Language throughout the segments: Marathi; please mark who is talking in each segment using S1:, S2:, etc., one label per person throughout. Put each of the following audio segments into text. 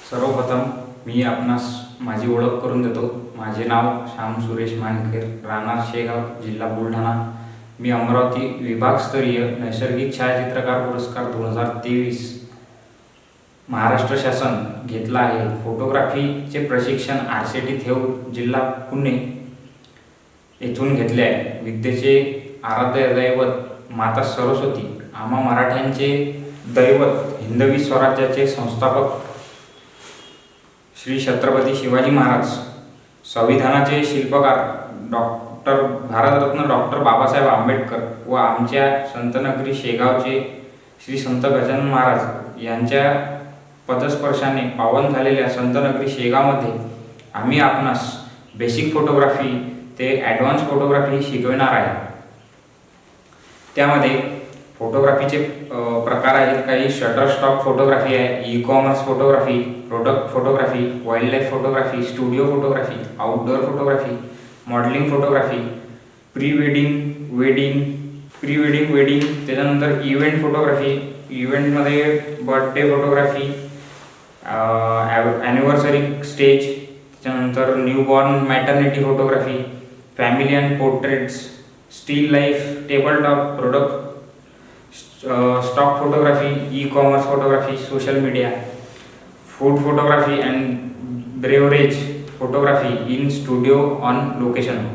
S1: सर्वप्रथम मी आपणास माझी ओळख करून देतो। माझे नाव श्याम सुरेश मानखेर, राहणार शेगाव, जिल्हा बुलढाणा। मी अमरावती विभागस्तरीय नैसर्गिक छायाचित्रकार पुरस्कार 2023 महाराष्ट्र शासन घेतला आहे। फोटोग्राफीचे प्रशिक्षण RCT थेऊर, जिल्हा पुणे येथून घेतले आहे। विद्येचे आराध्य दैवत माता सरस्वती, आम्हा मराठ्यांचे दैवत, हिंदवी स्वराज्याचे संस्थापक श्री छत्रपती शिवाजी महाराज, संविधानाचे शिल्पकार भारतरत्न डॉक्टर बाबासाहेब आंबेडकर व आमच्या संतनगरी शेगावचे श्री संत गजानन महाराज यांच्या पदस्पर्शाने पावन झालेल्या संतनगरी शेगावमध्ये आम्ही आपणास बेसिक फोटोग्राफी ते ॲडव्हान्स फोटोग्राफी शिकवणार आहे। त्यामध्ये फोटोग्राफीचे प्रकार आहेत। काही शटर स्टॉक फोटोग्राफी आहे, e-commerce photography, product photography, wild life photography, studio photography, outdoor photography, modelling photography, pre wedding, wedding, त्याच्यानंतर इव्हेंट फोटोग्राफी, इव्हेंटमध्ये बर्थडे फोटोग्राफी, ॲनिव्हर्सरी स्टेज, त्याच्यानंतर newborn maternity photography, family and portraits, still life, table top, product stock photography, e-commerce photography, social media, food photography and beverage photography in studio on location,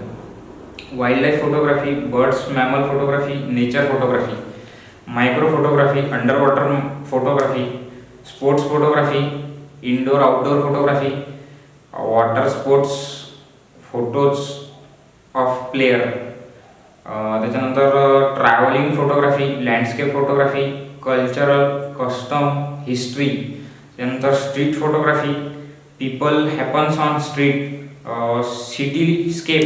S1: wild life photography, birds mammal photography, nature photography, micro photography, underwater photography, sports photography, indoor outdoor photography, water sports, photos of player, त्याच्यानंतर travelling photography, landscape photography, cultural, custom, history, त्यानंतर street photography, people happens on street, cityscape,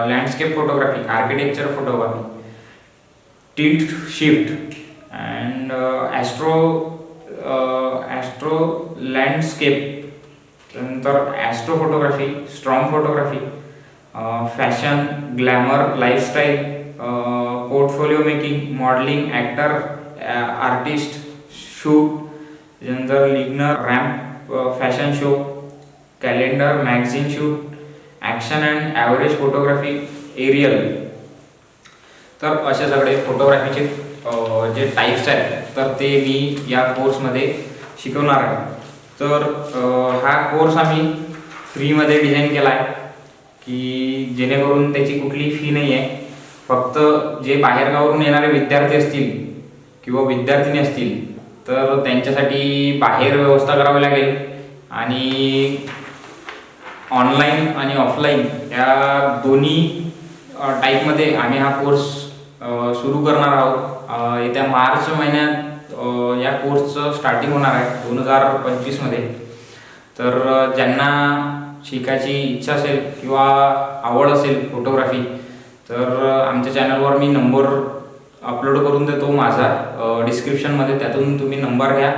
S1: landscape photography, architecture photography, tilt shift and astro landscape, त्यानंतर astro photography, strong photography, fashion, glamour, lifestyle, portfolio making, modelling, actor, artist, shoot, त्याच्यानंतर लिग्नर, ramp, fashion show, calendar, magazine shoot, action and average photography, aerial. तर असे सगळे फोटोग्राफीचे जे टाईप्स आहेत तर ते मी या कोर्समध्ये शिकवणार आहे। तर हा कोर्स आम्ही फ्रीमध्ये डिझाईन केला आहे की जेणेकरून त्याची कुठली फी नाही आहे। फक्त जे बाहेरगावावरून येणारे विद्यार्थी असतील किंवा विद्यार्थिनी असतील तर त्यांच्यासाठी बाहेर व्यवस्था करावी लागेल आणि ऑनलाईन आणि ऑफलाईन या दोन्ही टाईपमध्ये आम्ही हा कोर्स सुरू करणार आहोत। येत्या मार्च महिन्यात या कोर्सचं स्टार्टिंग होणार आहे 2025मध्ये। तर ज्यांना शिकायची इच्छा असेल किंवा आवड असेल फोटोग्राफी तर आमच्या चॅनलवर मी नंबर अपलोड करून देतो माझा डिस्क्रिप्शनमध्ये, त्यातून तुम्ही नंबर घ्या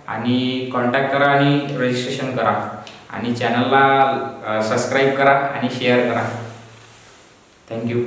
S1: आणि कॉन्टॅक्ट करा आणि रजिस्ट्रेशन करा आणि चॅनलला सबस्क्राईब करा आणि शेअर करा। थँक्यू।